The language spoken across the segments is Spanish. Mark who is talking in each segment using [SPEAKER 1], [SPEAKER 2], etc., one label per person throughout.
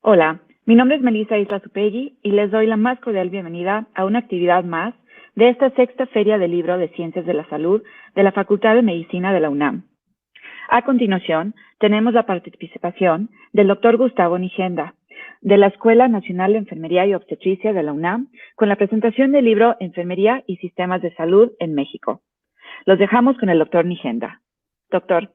[SPEAKER 1] Hola, mi nombre es Melissa Isla Zupegui y les doy la más cordial bienvenida a una actividad más de esta sexta Feria del Libro de Ciencias de la Salud de la Facultad de Medicina de la UNAM. A continuación, tenemos la participación del doctor Gustavo Nigenda, de la Escuela Nacional de Enfermería y Obstetricia de la UNAM, con la presentación del libro Enfermería y Sistemas de Salud en México. Los dejamos con el doctor Nigenda. Doctor.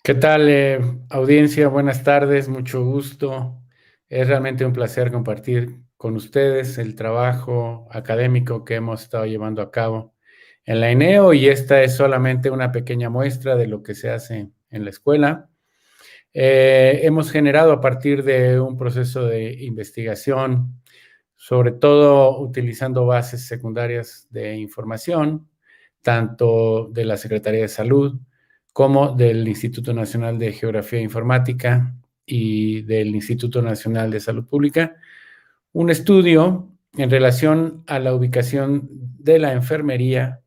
[SPEAKER 2] ¿Qué tal, audiencia? Buenas tardes, mucho gusto. Es realmente un placer compartir con ustedes el trabajo académico que hemos estado llevando a cabo en la INEO, y esta es solamente una pequeña muestra de lo que se hace en la escuela. Hemos generado a partir de un proceso de investigación, sobre todo utilizando bases secundarias de información, tanto de la Secretaría de Salud como del Instituto Nacional de Geografía e Informática y del Instituto Nacional de Salud Pública, un estudio en relación a la ubicación de la enfermería,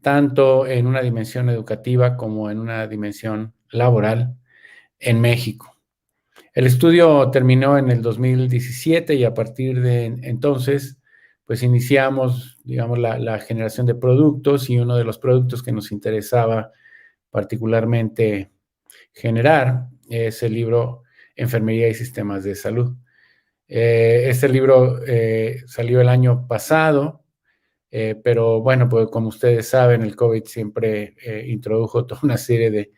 [SPEAKER 2] tanto en una dimensión educativa como en una dimensión laboral en México. El estudio terminó en el 2017 y a partir de entonces, pues iniciamos, digamos, la generación de productos, y uno de los productos que nos interesaba particularmente generar es el libro Enfermería y Sistemas de Salud. Este libro salió el año pasado, pero bueno, pues como ustedes saben, el COVID siempre introdujo toda una serie de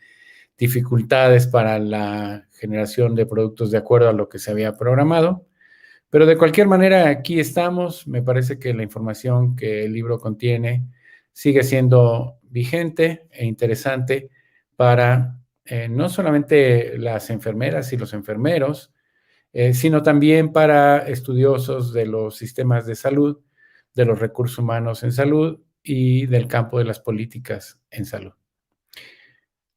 [SPEAKER 2] dificultades para la generación de productos de acuerdo a lo que se había programado. Pero de cualquier manera, aquí estamos. Me parece que la información que el libro contiene sigue siendo vigente e interesante para no solamente las enfermeras y los enfermeros, sino también para estudiosos de los sistemas de salud, de los recursos humanos en salud y del campo de las políticas en salud.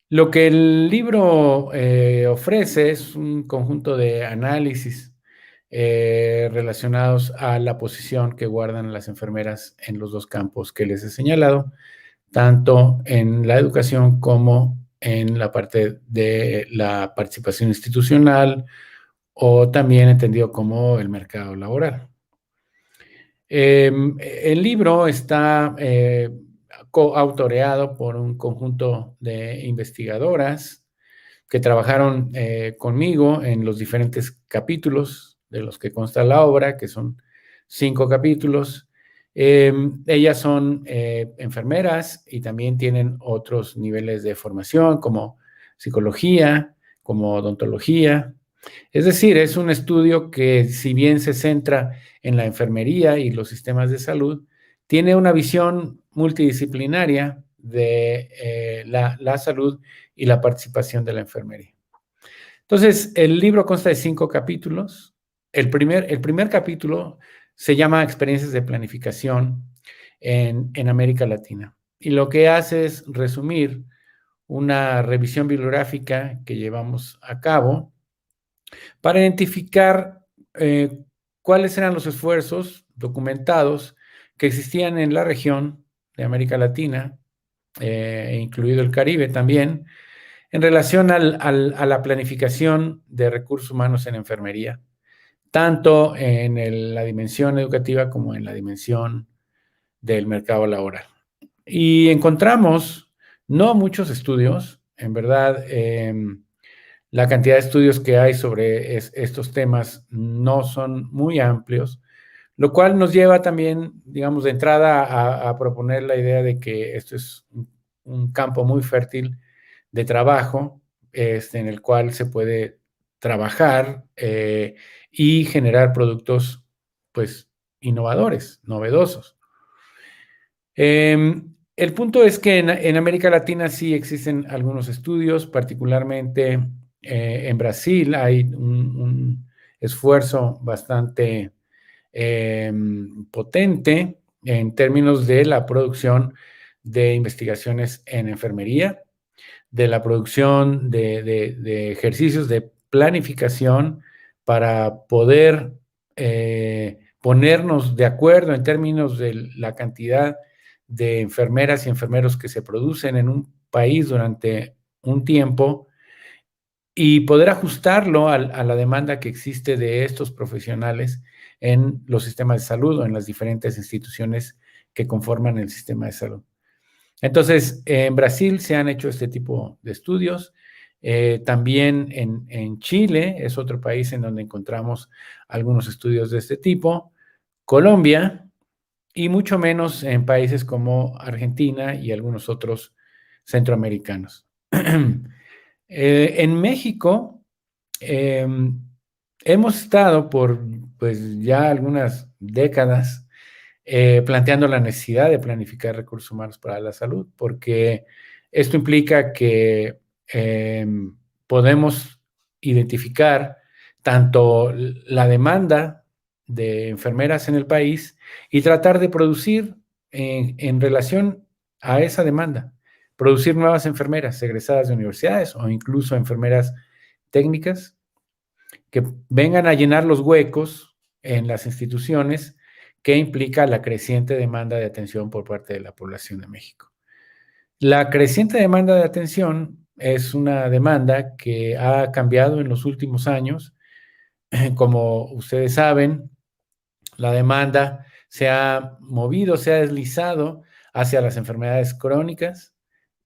[SPEAKER 2] Lo que el libro ofrece es un conjunto de análisis relacionados a la posición que guardan las enfermeras en los dos campos que les he señalado, tanto en la educación como en la parte de la participación institucional, o también entendido como el mercado laboral. El libro está coautoreado por un conjunto de investigadoras que trabajaron conmigo en los diferentes capítulos de los que consta la obra, que son 5 capítulos. Ellas son enfermeras y también tienen otros niveles de formación, como psicología, como odontología. Es decir, es un estudio que, si bien se centra en la enfermería y los sistemas de salud, tiene una visión multidisciplinaria de la salud y la participación de la enfermería. Entonces, el libro consta de 5 capítulos. El primer capítulo se llama Experiencias de Planificación en América Latina. Y lo que hace es resumir una revisión bibliográfica que llevamos a cabo para identificar cuáles eran los esfuerzos documentados que existían en la región de América Latina, incluido el Caribe también, en relación a la planificación de recursos humanos en enfermería, tanto en la dimensión educativa como en la dimensión del mercado laboral. Y encontramos no muchos estudios, en verdad. La cantidad de estudios que hay sobre estos temas no son muy amplios, lo cual nos lleva también, digamos, de entrada a proponer la idea de que esto es un campo muy fértil de trabajo, en el cual se puede trabajar y generar productos, pues, innovadores, novedosos. El punto es que en América Latina sí existen algunos estudios, particularmente en Brasil hay un esfuerzo bastante potente en términos de la producción de investigaciones en enfermería, de la producción de ejercicios de planificación para poder ponernos de acuerdo en términos de la cantidad de enfermeras y enfermeros que se producen en un país durante un tiempo, y poder ajustarlo a la demanda que existe de estos profesionales en los sistemas de salud o en las diferentes instituciones que conforman el sistema de salud. Entonces, en Brasil se han hecho este tipo de estudios. También en Chile es otro país en donde encontramos algunos estudios de este tipo. Colombia, y mucho menos en países como Argentina y algunos otros centroamericanos. En México hemos estado por pues ya algunas décadas planteando la necesidad de planificar recursos humanos para la salud, porque esto implica que podemos identificar tanto la demanda de enfermeras en el país y tratar de producir en relación a esa demanda, producir nuevas enfermeras egresadas de universidades o incluso enfermeras técnicas que vengan a llenar los huecos en las instituciones que implica la creciente demanda de atención por parte de la población de México. La creciente demanda de atención es una demanda que ha cambiado en los últimos años. Como ustedes saben, la demanda se ha movido, se ha deslizado hacia las enfermedades crónicas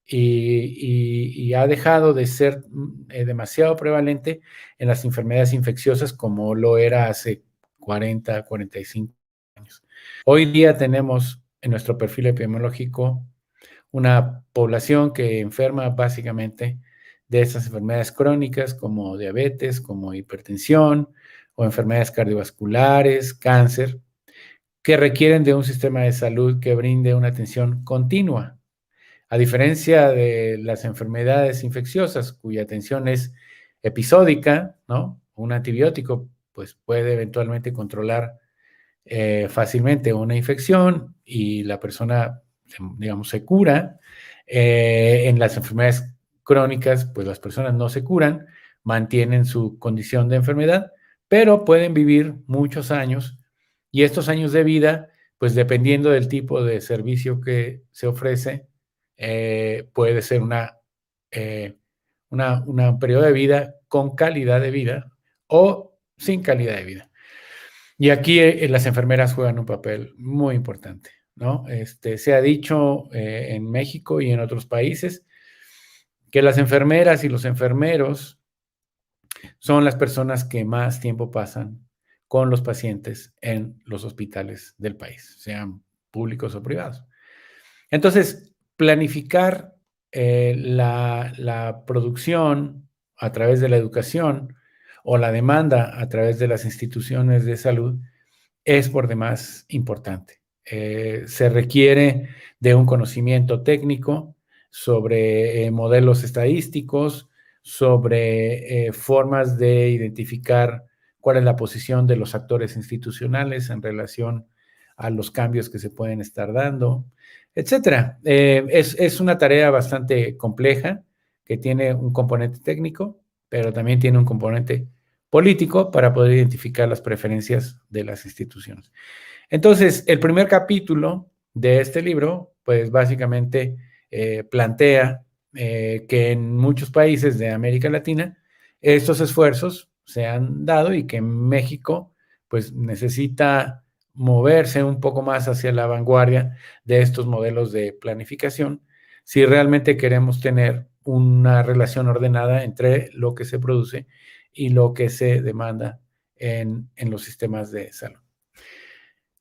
[SPEAKER 2] y ha dejado de ser demasiado prevalente en las enfermedades infecciosas como lo era hace 40, 45 años. Hoy día tenemos en nuestro perfil epidemiológico una población que enferma básicamente de estas enfermedades crónicas como diabetes, como hipertensión o enfermedades cardiovasculares, cáncer, que requieren de un sistema de salud que brinde una atención continua. A diferencia de las enfermedades infecciosas, cuya atención es episódica, ¿no? Un antibiótico pues puede eventualmente controlar fácilmente una infección y la persona, digamos, se cura. En las enfermedades crónicas, pues las personas no se curan, mantienen su condición de enfermedad, pero pueden vivir muchos años y estos años de vida, pues dependiendo del tipo de servicio que se ofrece, puede ser un periodo de vida con calidad de vida o sin calidad de vida. Y aquí las enfermeras juegan un papel muy importante, ¿no? Se ha dicho en México y en otros países que las enfermeras y los enfermeros son las personas que más tiempo pasan con los pacientes en los hospitales del país, sean públicos o privados. Entonces, planificar la producción a través de la educación o la demanda a través de las instituciones de salud es por demás importante. Se requiere de un conocimiento técnico sobre modelos estadísticos, sobre formas de identificar cuál es la posición de los actores institucionales en relación a los cambios que se pueden estar dando, etcétera. Es una tarea bastante compleja que tiene un componente técnico, pero también tiene un componente político para poder identificar las preferencias de las instituciones. Entonces, el primer capítulo de este libro, pues básicamente plantea que en muchos países de América Latina estos esfuerzos se han dado y que México pues necesita moverse un poco más hacia la vanguardia de estos modelos de planificación si realmente queremos tener una relación ordenada entre lo que se produce y lo que se demanda en los sistemas de salud.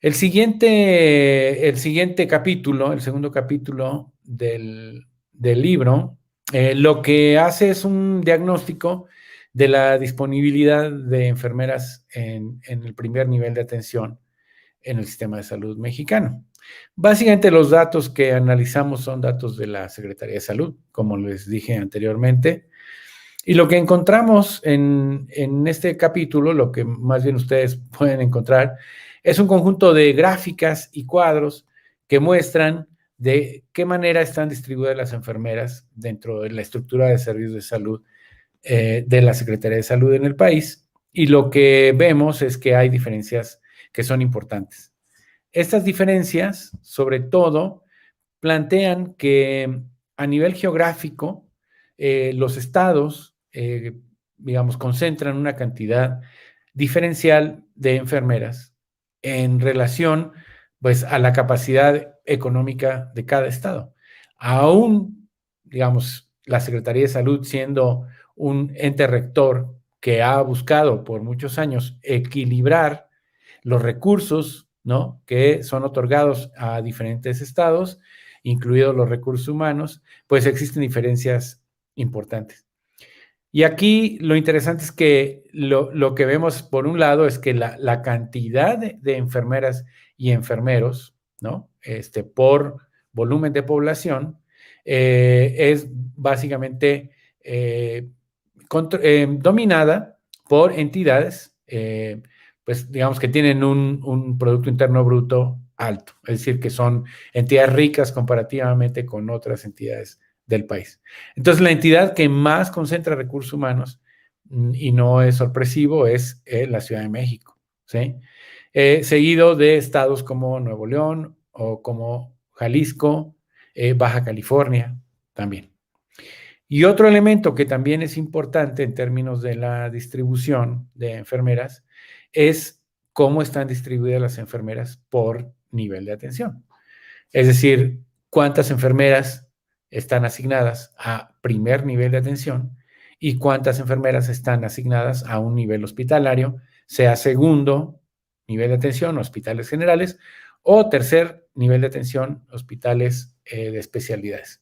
[SPEAKER 2] El siguiente capítulo, el segundo capítulo del libro, lo que hace es un diagnóstico de la disponibilidad de enfermeras en el primer nivel de atención en el sistema de salud mexicano. Básicamente los datos que analizamos son datos de la Secretaría de Salud, como les dije anteriormente. Y lo que encontramos en este capítulo, lo que más bien ustedes pueden encontrar, es un conjunto de gráficas y cuadros que muestran de qué manera están distribuidas las enfermeras dentro de la estructura de servicios de salud de la Secretaría de Salud en el país. Y lo que vemos es que hay diferencias que son importantes. Estas diferencias, sobre todo, plantean que a nivel geográfico, los estados digamos, concentran una cantidad diferencial de enfermeras en relación, pues, a la capacidad económica de cada estado. Aún, digamos, la Secretaría de Salud siendo un ente rector que ha buscado por muchos años equilibrar los recursos, ¿no?, que son otorgados a diferentes estados, incluidos los recursos humanos, pues existen diferencias importantes. Y aquí lo interesante es que lo que vemos por un lado es que la cantidad de enfermeras y enfermeros, ¿no?, por volumen de población, es básicamente dominada por entidades, pues digamos que tienen un Producto Interno Bruto alto, es decir, que son entidades ricas comparativamente con otras entidades del país. Entonces, la entidad que más concentra recursos humanos, y no es sorpresivo, es la Ciudad de México, ¿sí? Seguido de estados como Nuevo León o como Jalisco, Baja California también. Y otro elemento que también es importante en términos de la distribución de enfermeras es cómo están distribuidas las enfermeras por nivel de atención. Es decir, cuántas enfermeras están asignadas a primer nivel de atención y cuántas enfermeras están asignadas a un nivel hospitalario, sea segundo nivel de atención, hospitales generales, o tercer nivel de atención, hospitales de especialidades.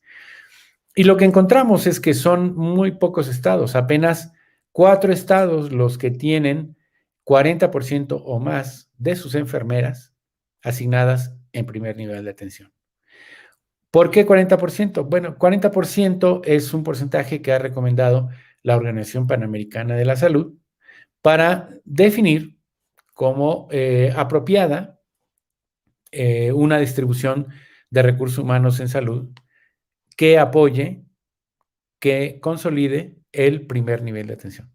[SPEAKER 2] Y lo que encontramos es que son muy pocos estados, apenas 4 estados los que tienen 40% o más de sus enfermeras asignadas en primer nivel de atención. ¿Por qué 40%? Bueno, 40% es un porcentaje que ha recomendado la Organización Panamericana de la Salud para definir como apropiada una distribución de recursos humanos en salud que apoye, que consolide el primer nivel de atención.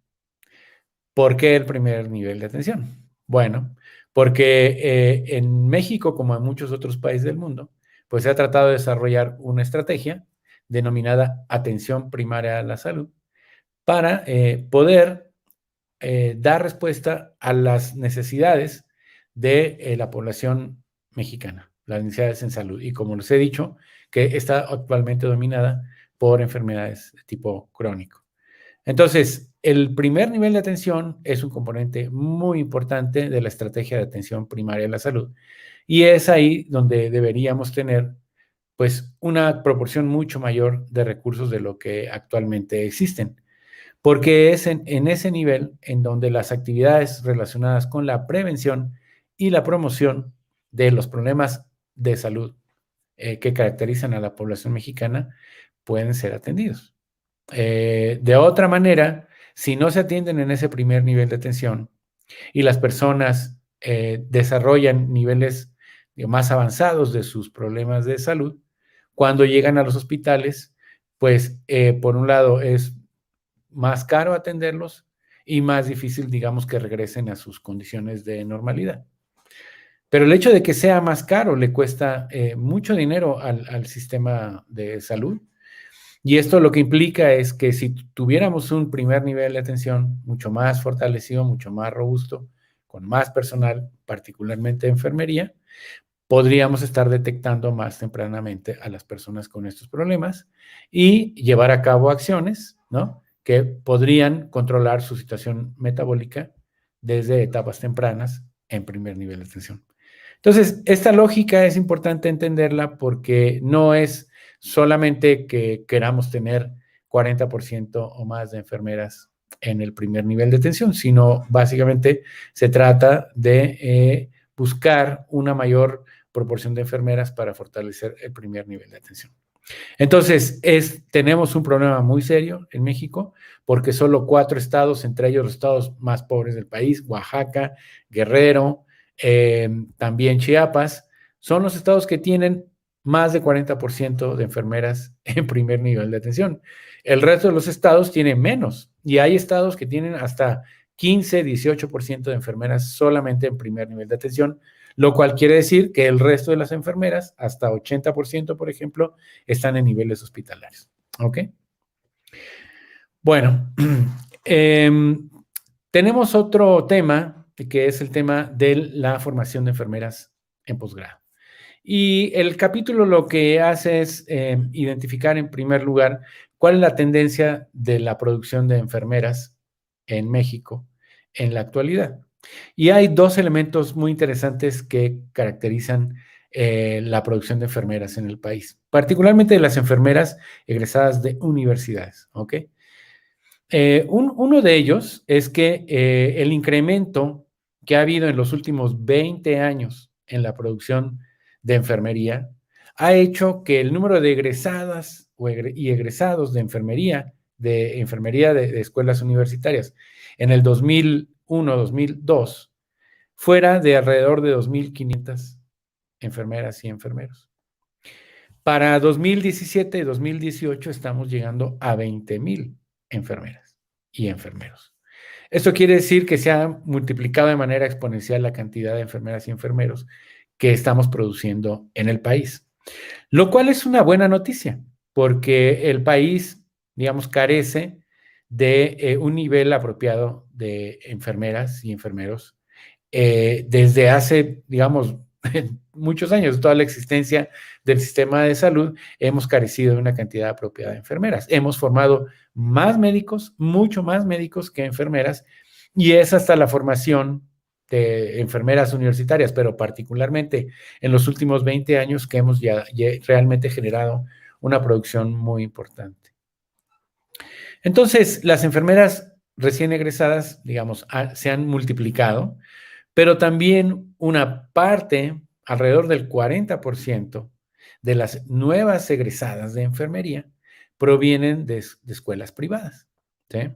[SPEAKER 2] ¿Por qué el primer nivel de atención? Bueno, porque en México, como en muchos otros países del mundo, pues se ha tratado de desarrollar una estrategia denominada atención primaria a la salud para poder dar respuesta a las necesidades de la población mexicana, las necesidades en salud. Y como les he dicho, que está actualmente dominada por enfermedades de tipo crónico. Entonces, el primer nivel de atención es un componente muy importante de la estrategia de atención primaria de la salud. Y es ahí donde deberíamos tener, pues, una proporción mucho mayor de recursos de lo que actualmente existen. Porque es en ese nivel en donde las actividades relacionadas con la prevención y la promoción de los problemas de salud que caracterizan a la población mexicana pueden ser atendidos. De otra manera, si no se atienden en ese primer nivel de atención y las personas desarrollan niveles más avanzados de sus problemas de salud, cuando llegan a los hospitales, pues por un lado es más caro atenderlos y más difícil, digamos, que regresen a sus condiciones de normalidad. Pero el hecho de que sea más caro le cuesta mucho dinero al sistema de salud. Y esto lo que implica es que si tuviéramos un primer nivel de atención mucho más fortalecido, mucho más robusto, con más personal, particularmente de enfermería, podríamos estar detectando más tempranamente a las personas con estos problemas y llevar a cabo acciones, ¿no?, que podrían controlar su situación metabólica desde etapas tempranas en primer nivel de atención. Entonces, esta lógica es importante entenderla porque no es solamente que queramos tener 40% o más de enfermeras en el primer nivel de atención, sino básicamente se trata de buscar una mayor proporción de enfermeras para fortalecer el primer nivel de atención. Entonces, tenemos un problema muy serio en México porque solo 4 estados, entre ellos los estados más pobres del país, Oaxaca, Guerrero, también Chiapas, son los estados que tienen más de 40% de enfermeras en primer nivel de atención. El resto de los estados tienen menos y hay estados que tienen hasta 15, 18% de enfermeras solamente en primer nivel de atención, lo cual quiere decir que el resto de las enfermeras, hasta 80%, por ejemplo, están en niveles hospitalarios. ¿Ok? Bueno, Tenemos otro tema, que es el tema de la formación de enfermeras en posgrado. Y el capítulo lo que hace es identificar en primer lugar cuál es la tendencia de la producción de enfermeras en México en la actualidad. Y hay dos elementos muy interesantes que caracterizan la producción de enfermeras en el país, particularmente de las enfermeras egresadas de universidades, ¿ok? Uno de ellos es que el incremento que ha habido en los últimos 20 años en la producción de enfermería ha hecho que el número de egresadas y egresados de enfermería de escuelas universitarias en el 2001-2002 fuera de alrededor de 2.500 enfermeras y enfermeros. Para 2017 y 2018 estamos llegando a 20,000 enfermeras y enfermeros. Esto quiere decir que se ha multiplicado de manera exponencial la cantidad de enfermeras y enfermeros que estamos produciendo en el país, lo cual es una buena noticia, porque el país, digamos, carece de un nivel apropiado de enfermeras y enfermeros desde hace, digamos, muchos años, toda la existencia del sistema de salud, hemos carecido de una cantidad apropiada de enfermeras. Hemos formado más médicos, mucho más médicos que enfermeras, y es hasta la formación de enfermeras universitarias, pero particularmente en los últimos 20 años que hemos ya realmente generado una producción muy importante. Entonces, las enfermeras recién egresadas, digamos, se han multiplicado, pero también una parte, alrededor del 40% de las nuevas egresadas de enfermería provienen de escuelas privadas, ¿sí?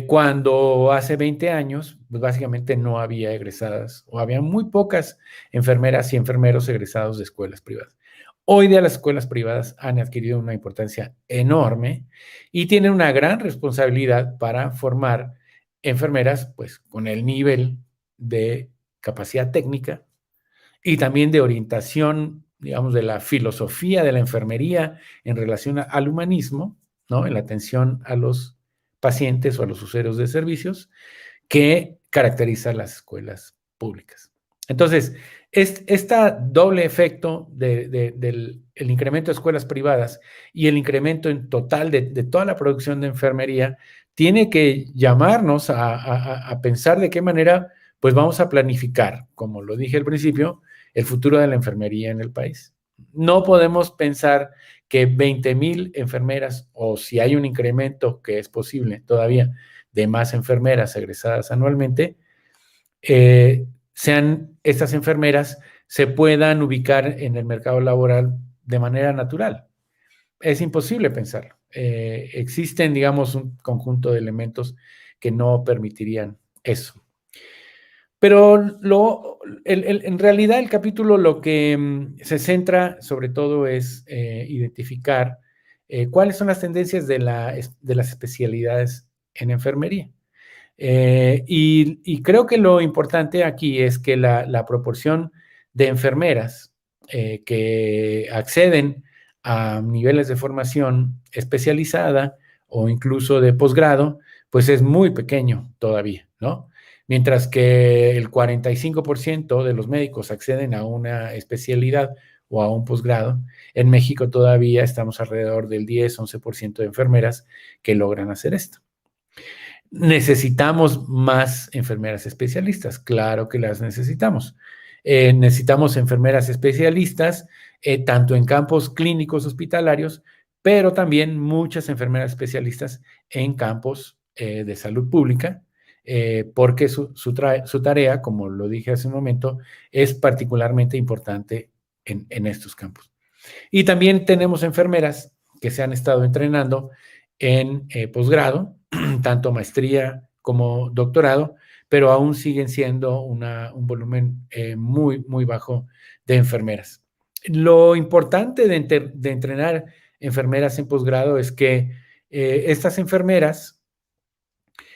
[SPEAKER 2] Cuando hace 20 años, pues básicamente no había egresadas o había muy pocas enfermeras y enfermeros egresados de escuelas privadas. Hoy día las escuelas privadas han adquirido una importancia enorme y tienen una gran responsabilidad para formar enfermeras, pues con el nivel de capacidad técnica y también de orientación, digamos, de la filosofía de la enfermería en relación al humanismo, ¿no? En la atención a los pacientes o a los usuarios de servicios que caracteriza las escuelas públicas. Entonces, este doble efecto del incremento de escuelas privadas y el incremento en total de toda la producción de enfermería tiene que llamarnos a pensar de qué manera pues vamos a planificar, como lo dije al principio, el futuro de la enfermería en el país. No podemos pensar que 20,000 enfermeras, o si hay un incremento que es posible todavía de más enfermeras egresadas anualmente, sean estas enfermeras se puedan ubicar en el mercado laboral de manera natural. Es imposible pensarlo. Existen, digamos, un conjunto de elementos que no permitirían eso. Pero en realidad el capítulo lo que se centra sobre todo es identificar cuáles son las tendencias de las especialidades en enfermería. Y creo que lo importante aquí es que la proporción de enfermeras que acceden a niveles de formación especializada o incluso de posgrado, pues es muy pequeño todavía, ¿no? Mientras que el 45% de los médicos acceden a una especialidad o a un posgrado, en México todavía estamos alrededor del 10-11% de enfermeras que logran hacer esto. ¿Necesitamos más enfermeras especialistas? Claro que las necesitamos. Necesitamos enfermeras especialistas, tanto en campos clínicos hospitalarios, pero también muchas enfermeras especialistas en campos de salud pública, porque su tarea, como lo dije hace un momento, es particularmente importante en estos campos. Y también tenemos enfermeras que se han estado entrenando en posgrado, tanto maestría como doctorado, pero aún siguen siendo un volumen muy, muy bajo de enfermeras. Lo importante de entrenar enfermeras en posgrado es que estas enfermeras,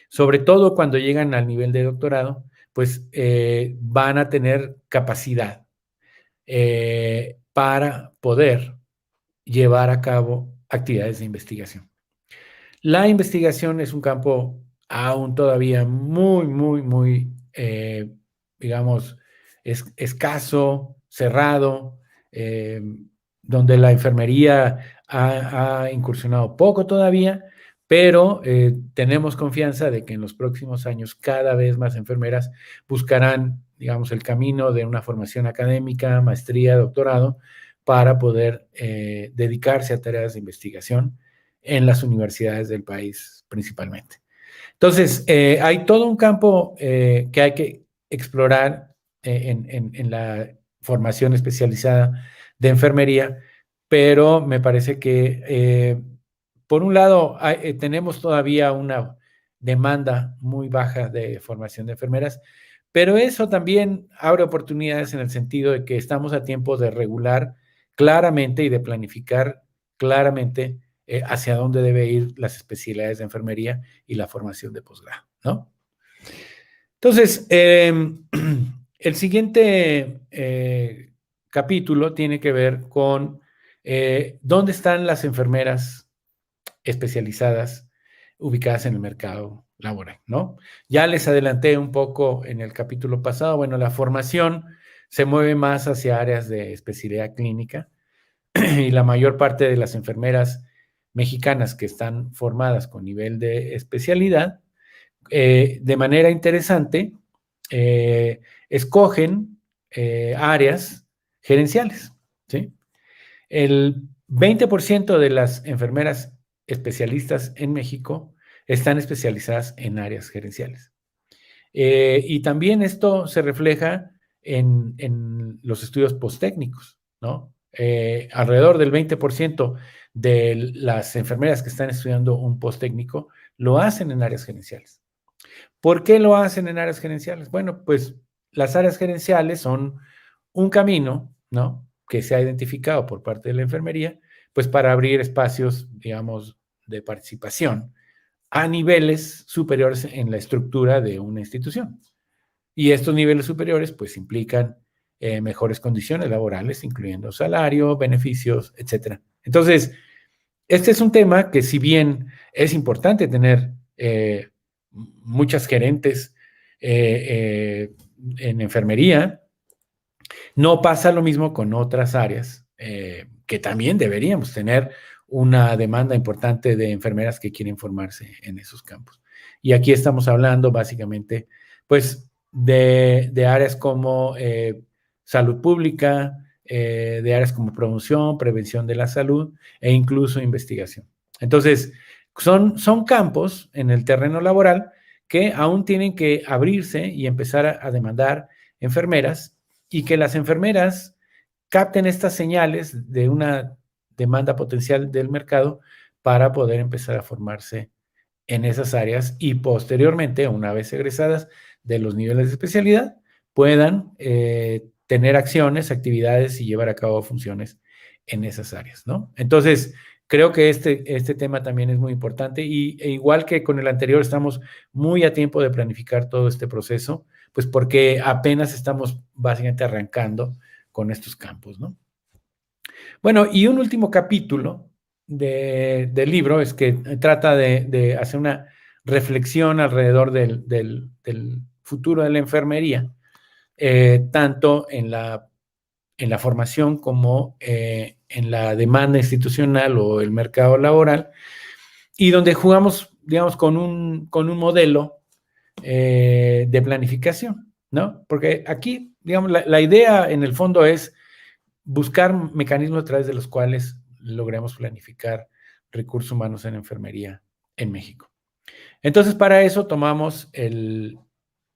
[SPEAKER 2] sobre todo cuando llegan al nivel de doctorado, pues van a tener capacidad para poder llevar a cabo actividades de investigación. La investigación es un campo aún todavía muy, digamos, escaso, cerrado, donde la enfermería ha incursionado poco todavía, pero tenemos confianza de que en los próximos años cada vez más enfermeras buscarán, digamos, el camino de una formación académica, maestría, doctorado, para poder dedicarse a tareas de investigación en las universidades del país principalmente. Entonces, hay todo un campo que hay que explorar en la formación especializada de enfermería, pero me parece que, por un lado, tenemos todavía una demanda muy baja de formación de enfermeras, pero eso también abre oportunidades en el sentido de que estamos a tiempo de regular claramente y de planificar claramente hacia dónde debe ir las especialidades de enfermería y la formación de posgrado, ¿no? Entonces, el siguiente capítulo tiene que ver con dónde están las enfermeras especializadas ubicadas en el mercado laboral, ¿no? Ya les adelanté un poco en el capítulo pasado, bueno, la formación se mueve más hacia áreas de especialidad clínica y la mayor parte de las enfermeras mexicanas que están formadas con nivel de especialidad, de manera interesante, escogen áreas gerenciales, ¿sí? El 20% de las enfermeras especialistas en México están especializadas en áreas gerenciales. Y también esto se refleja en los estudios posttécnicos, ¿no? Alrededor del 20% de las enfermeras que están estudiando un posttécnico lo hacen en áreas gerenciales. ¿Por qué lo hacen en áreas gerenciales? Bueno, pues las áreas gerenciales son un camino, ¿no? Que se ha identificado por parte de la enfermería, pues para abrir espacios, digamos, de participación a niveles superiores en la estructura de una institución. Y estos niveles superiores, pues, implican mejores condiciones laborales, incluyendo salario, beneficios, etcétera. Entonces, este es un tema que, si bien es importante tener muchas gerentes en enfermería, no pasa lo mismo con otras áreas que también deberíamos tener una demanda importante de enfermeras que quieren formarse en esos campos. Y aquí estamos hablando básicamente, pues, de áreas como salud pública, de áreas como promoción, prevención de la salud e incluso investigación. Entonces, son campos en el terreno laboral que aún tienen que abrirse y empezar a demandar enfermeras, y que las enfermeras capten estas señales de una demanda potencial del mercado para poder empezar a formarse en esas áreas y posteriormente, una vez egresadas de los niveles de especialidad, puedan tener acciones, actividades y llevar a cabo funciones en esas áreas, ¿no? Entonces, creo que este tema también es muy importante e igual que con el anterior, estamos muy a tiempo de planificar todo este proceso, pues porque apenas estamos básicamente arrancando con estos campos, ¿no? Bueno, y un último capítulo del libro es que trata de hacer una reflexión alrededor del futuro de la enfermería, tanto en la formación como en la demanda institucional o el mercado laboral, y donde jugamos, digamos, con un modelo de planificación, ¿no? Porque aquí, digamos, la idea en el fondo es buscar mecanismos a través de los cuales logremos planificar recursos humanos en enfermería en México. Entonces, para eso tomamos el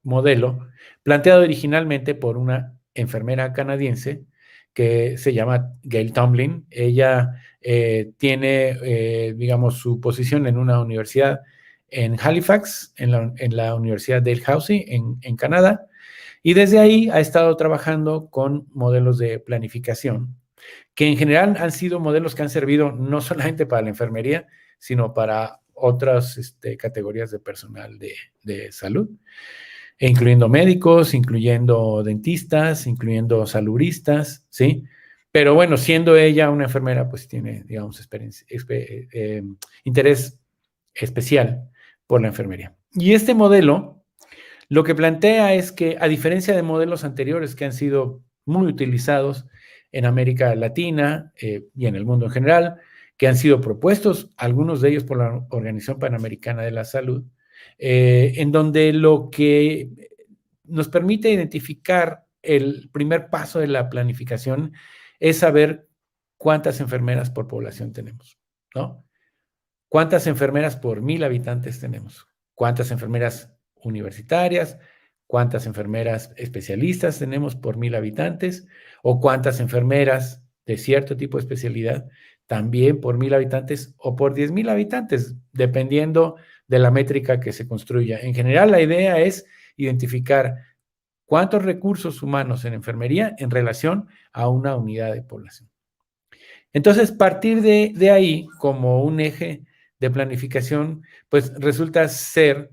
[SPEAKER 2] modelo planteado originalmente por una enfermera canadiense que se llama Gail Tomlin. Ella tiene, digamos, su posición en una universidad en Halifax, en la Universidad Dalhousie, en Canadá, y desde ahí ha estado trabajando con modelos de planificación, que en general han sido modelos que han servido no solamente para la enfermería, sino para otras categorías de personal de salud, incluyendo médicos, incluyendo dentistas, incluyendo saluristas, ¿sí? Pero bueno, siendo ella una enfermera, pues tiene, digamos, interés especial por la enfermería. Y este modelo lo que plantea es que, a diferencia de modelos anteriores que han sido muy utilizados en América Latina y en el mundo en general, que han sido propuestos, algunos de ellos por la Organización Panamericana de la Salud, en donde lo que nos permite identificar el primer paso de la planificación es saber cuántas enfermeras por población tenemos, ¿no? ¿Cuántas enfermeras por 1,000 habitantes tenemos? ¿Cuántas enfermeras universitarias? ¿Cuántas enfermeras especialistas tenemos por 1,000 habitantes? ¿O cuántas enfermeras de cierto tipo de especialidad también por 1,000 habitantes o por 10,000 habitantes, dependiendo de la métrica que se construya? En general, la idea es identificar cuántos recursos humanos en enfermería en relación a una unidad de población. Entonces, partir de ahí como un eje de planificación, pues resulta ser,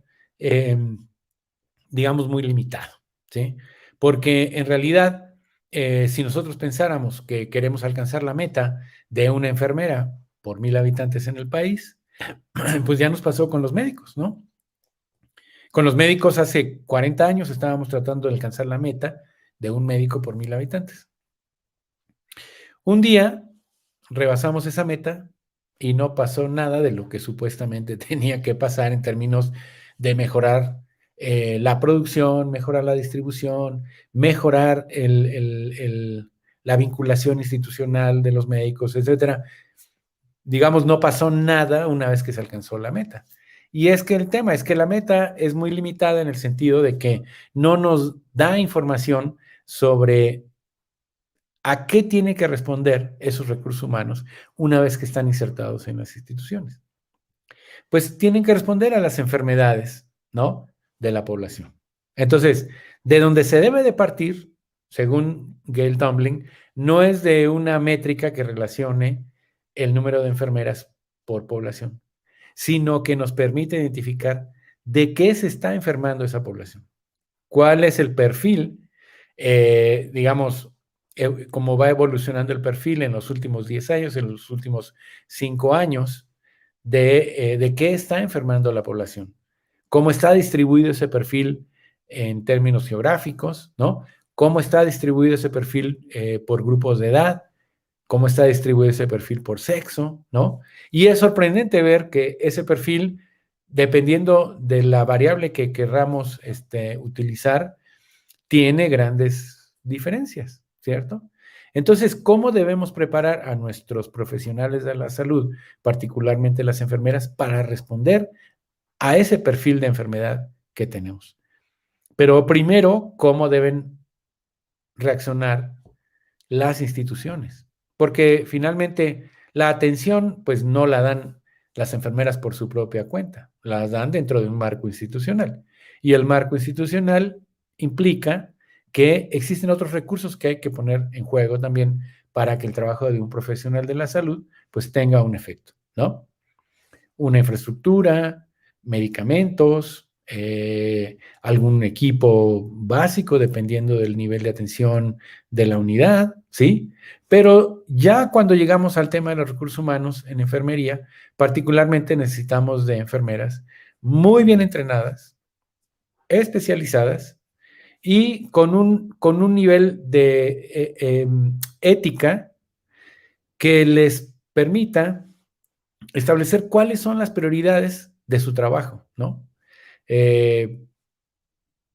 [SPEAKER 2] digamos, muy limitado, ¿sí? Porque en realidad, si nosotros pensáramos que queremos alcanzar la meta de una enfermera por 1,000 habitantes en el país, pues ya nos pasó con los médicos, ¿no? Con los médicos hace 40 años estábamos tratando de alcanzar la meta de un médico por 1,000 habitantes. Un día rebasamos esa meta y no pasó nada de lo que supuestamente tenía que pasar en términos de mejorar la producción, mejorar la distribución, mejorar la vinculación institucional de los médicos, etcétera. Digamos, no pasó nada una vez que se alcanzó la meta. Y es que el tema es que la meta es muy limitada en el sentido de que no nos da información sobre a qué tienen que responder esos recursos humanos una vez que están insertados en las instituciones. Pues tienen que responder a las enfermedades, ¿no?, de la población. Entonces, de donde se debe de partir, según Gail Tumbling, no es de una métrica que relacione el número de enfermeras por población, sino que nos permite identificar de qué se está enfermando esa población, cuál es el perfil, digamos, cómo va evolucionando el perfil en los últimos 10 años, en los últimos 5 años, de qué está enfermando la población, cómo está distribuido ese perfil en términos geográficos, ¿no? Cómo está distribuido ese perfil por grupos de edad, cómo está distribuido ese perfil por sexo, ¿no? Y es sorprendente ver que ese perfil, dependiendo de la variable que querramos utilizar, tiene grandes diferencias, ¿cierto? Entonces, ¿cómo debemos preparar a nuestros profesionales de la salud, particularmente las enfermeras, para responder a ese perfil de enfermedad que tenemos? Pero primero, ¿cómo deben reaccionar las instituciones? Porque finalmente la atención, pues no la dan las enfermeras por su propia cuenta, la dan dentro de un marco institucional. Y el marco institucional implica que existen otros recursos que hay que poner en juego también para que el trabajo de un profesional de la salud pues tenga un efecto, ¿no? Una infraestructura, medicamentos, algún equipo básico dependiendo del nivel de atención de la unidad, ¿sí? Pero ya cuando llegamos al tema de los recursos humanos en enfermería, particularmente necesitamos de enfermeras muy bien entrenadas, especializadas y con un nivel de ética que les permita establecer cuáles son las prioridades de su trabajo, ¿no?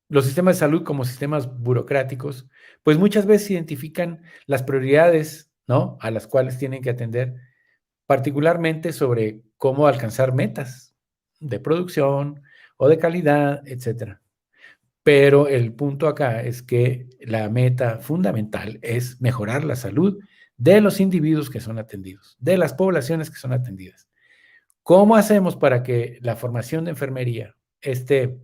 [SPEAKER 2] Los sistemas de salud como sistemas burocráticos, pues muchas veces identifican las prioridades, ¿no?, a las cuales tienen que atender, particularmente sobre cómo alcanzar metas de producción o de calidad, etcétera. Pero el punto acá es que la meta fundamental es mejorar la salud de los individuos que son atendidos, de las poblaciones que son atendidas. ¿Cómo hacemos para que la formación de enfermería, este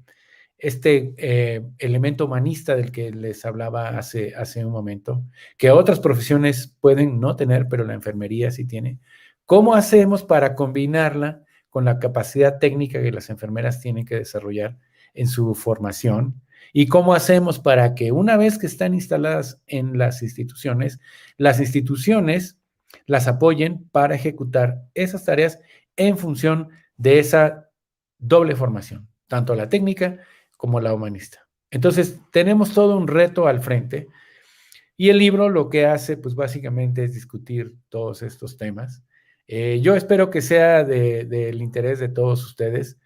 [SPEAKER 2] elemento humanista del que les hablaba hace un momento, que otras profesiones pueden no tener, pero la enfermería sí tiene, cómo hacemos para combinarla con la capacidad técnica que las enfermeras tienen que desarrollar en su formación? ¿Y cómo hacemos para que una vez que están instaladas en las instituciones las apoyen para ejecutar esas tareas en función de esa doble formación, tanto la técnica como la humanista. Entonces, tenemos todo un reto al frente y el libro lo que hace, pues básicamente es discutir todos estos temas. Yo espero que sea del interés de todos ustedes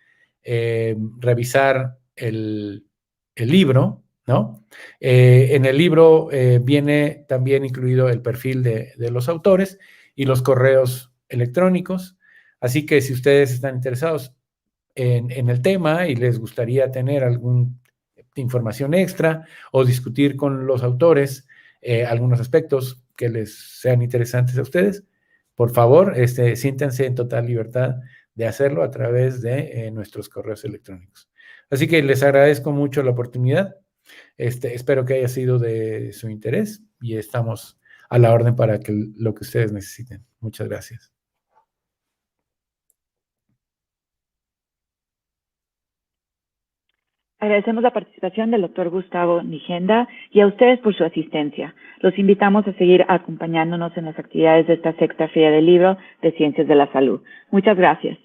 [SPEAKER 2] revisar el libro, ¿no? En el libro viene también incluido el perfil de los autores y los correos electrónicos. Así que si ustedes están interesados en el tema y les gustaría tener alguna información extra o discutir con los autores algunos aspectos que les sean interesantes a ustedes, por favor, siéntanse en total libertad de hacerlo a través de nuestros correos electrónicos. Así que les agradezco mucho la oportunidad. Espero que haya sido de su interés y estamos a la orden para lo que ustedes necesiten. Muchas gracias.
[SPEAKER 1] Agradecemos la participación del doctor Gustavo Nigenda y a ustedes por su asistencia. Los invitamos a seguir acompañándonos en las actividades de esta sexta Feria del Libro de Ciencias de la Salud. Muchas gracias.